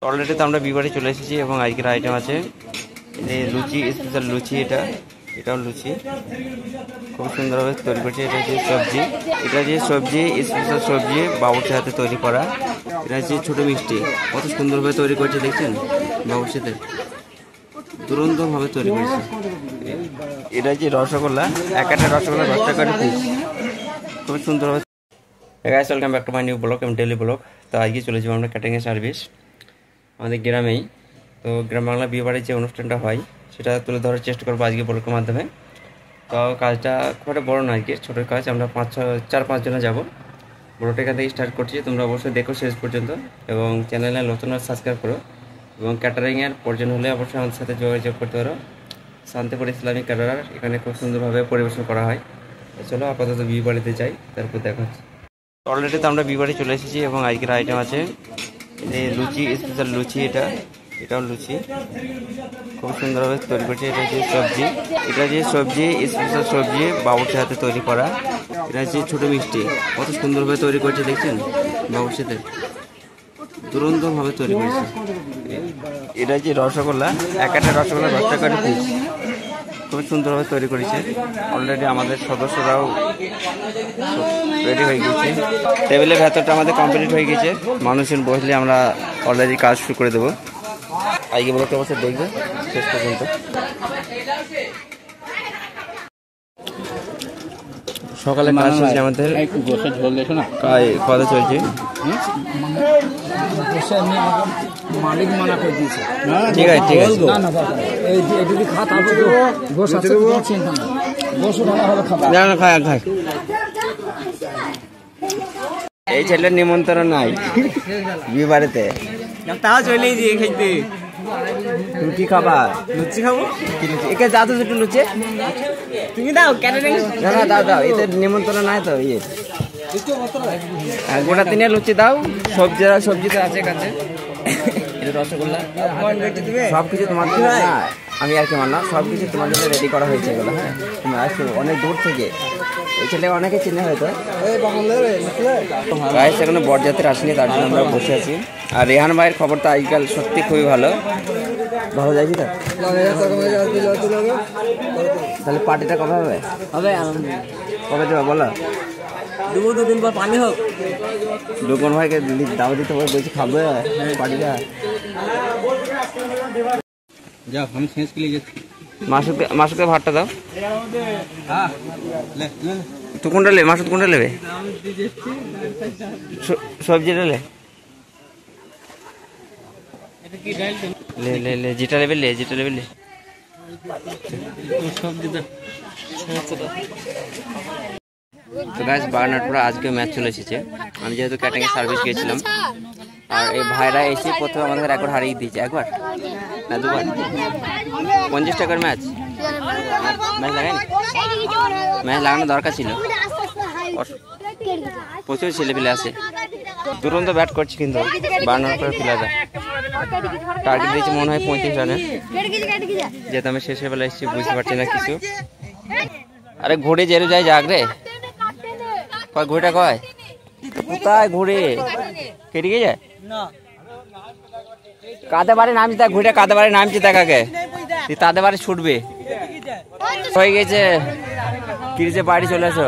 Already তো আমরা বিবারে চলে এসেছি এবং আজকের আইটেম আছে লুচি, স্পেশাল লুচি। এটাও লুচি খুব সুন্দরভাবে তৈরি করছে। এটা হচ্ছে সবজি, স্পেশাল সবজি বাবুর্চির হাতে তৈরি করা। এটা হচ্ছে ছোট মিষ্টি, কত সুন্দরভাবে তৈরি করছে দেখছেন বাবুর্চিতে, দুরন্তভাবে তৈরি করেছে। এটা হচ্ছে রসগোল্লা, একটা রসগোল্লা 10 টাকা পিস, খুব সুন্দরভাবে। Guys, welcome back to my new blog এবং ডেইলি ব্লগ। তো আজকে চলে যাবো আমরা ক্যাটারিং সার্ভিস আমাদের গ্রামেই। তো গ্রাম বাংলা বিয়ে বাড়ির যে অনুষ্ঠানটা হয় সেটা তুলে ধরার চেষ্টা করবো আজকে ব্লগের মাধ্যমে। তো কাজটা খুব একটা বড়ো নয়, কি ছোটো কাজ। আমরা 4-5 জনে যাবো। ব্লগটা এখান থেকে স্টার্ট করছি, তোমরা অবশ্যই দেখো শেষ পর্যন্ত এবং চ্যানেলে নতুন সাবস্ক্রাইব করো এবং ক্যাটারিংয়ের প্রয়োজন হলে অবশ্যই আমাদের সাথে যোগাযোগ করতে পারো। শান্তিপুর ইসলামিক ক্যাটারার, এখানে খুব সুন্দরভাবে পরিবেশন করা হয়। চলো আপাতত বিয়ে বাড়িতে যাই, তারপর দেখা হচ্ছে। অলরেডি তো আমরা বিয়ে বাড়ি চলে এসেছি এবং আজকের আইটেম আছে লুচি, স্পেশাল লুচি। এটাও লুচি খুব সুন্দরভাবে তৈরি করছে। এটা হচ্ছে সবজি, স্পেশাল সবজি বাবুর্চির হাতে তৈরি করা। এটা হচ্ছে ছোট মিষ্টি, কত সুন্দরভাবে তৈরি করছে দেখছেন বাবুর্চিতে, দুরন্তভাবে তৈরি করেছে। এটা হচ্ছে রসগোল্লা, একটা রসগোল্লা 10 টাকা পিস, খুব সুন্দরভাবে তৈরি করেছে। অলরেডি আমাদের সদস্যরাও রেডি হয়ে গেছে, টেবিলের ভেতরটা আমাদের কমপ্লিট হয়ে গেছে। মানুষজন বসলে আমরা অলরেডি কাজ শুরু করে দেবো। আজকে ব্লগটা অবশ্যই দেখবে শেষ পর্যন্ত। সকালে কাজ চলছে আমাদের, কথা চলছে। ঠিক আছে ঠিক আছে, খাই। এই ছেলের নিমন্ত্রণ নাই বিয়ে বাড়িতে, তাও চলে দিয়ে খেতে। লুচি খাবা? লুচি খাবো। একে যা তো একটু লুচি তুমি দাও, কেন না দাও, এদের নিমন্ত্রণ নাই তো। গোটা 3 লুচি দাও, সবজি তো আছে কাছে। রসগোল্লা সবকিছু তোমার জন্য, আমি আর কি মানলাম, সবকিছু তোমার জন্য রেডি করা হয়েছে এগুলো। হ্যাঁ, তুমি আসছো অনেক দূর থেকে, এই ছেলে অনেকে চিনে হয়তো। গাইস, এখনো বরযাত্রী আসেনি, তার জন্য আমরা বসে আছি। আর রেহান ভাইয়ের খবর তো আজকাল সত্যি খুবই ভালো যাইছি তো। তাহলে পার্টিটা কবে হবে? কবে দেবো বলো? 2 দিন পর পানি হোক। দোকান ভাইকে দাওয়া দিতে বলছি, খাবে পার্টিটা। যাও, আমি শেষ করে যাচ্ছি। মাসুকে ভাতটা দাও। তুই কোনটা নেবে? মাসুদ কোনটা নেবে? সবজিটা লে, যেটা নেবে লে। তো গাইস, বাগানারপুরা আজকে ম্যাচ চলে এসেছে। আমি যেহেতু ক্যাটারিং সার্ভিস গিয়েছিলাম, আর এই ভাইরা এসে প্রথমে আমাদের রেকর্ড হারিয়ে দিয়েছে, একবার না 2বার। 50 টাকার ম্যাচ লাগাই, ম্যাচ লাগানো দরকার ছিল। প্রচুর ছেলেপেলে আছে, দুরন্ত ব্যাট করছে কিন্তু বাগানারপুরা প্লেয়াররা। টার্গেট দিয়েছে মনে হয় 35 রানের, যেহেতু আমি শেষের বেলা এসেছি বুঝতে পারছি না কিছু। আরে ঘুরে জেরু যায় যাক রে, ঘুড়িটা কয় কোথায়? ঘুরে কেটে গিয়ে যায়, কাঁদে বাড়ি নামছি, তা ঘুড়িটা কাঁদে বাড়ি নামছি, দেখাকে তাদের বাড়ি ছুটবে হয়ে গেছে। কিরিচে বাড়ি চলে আসো।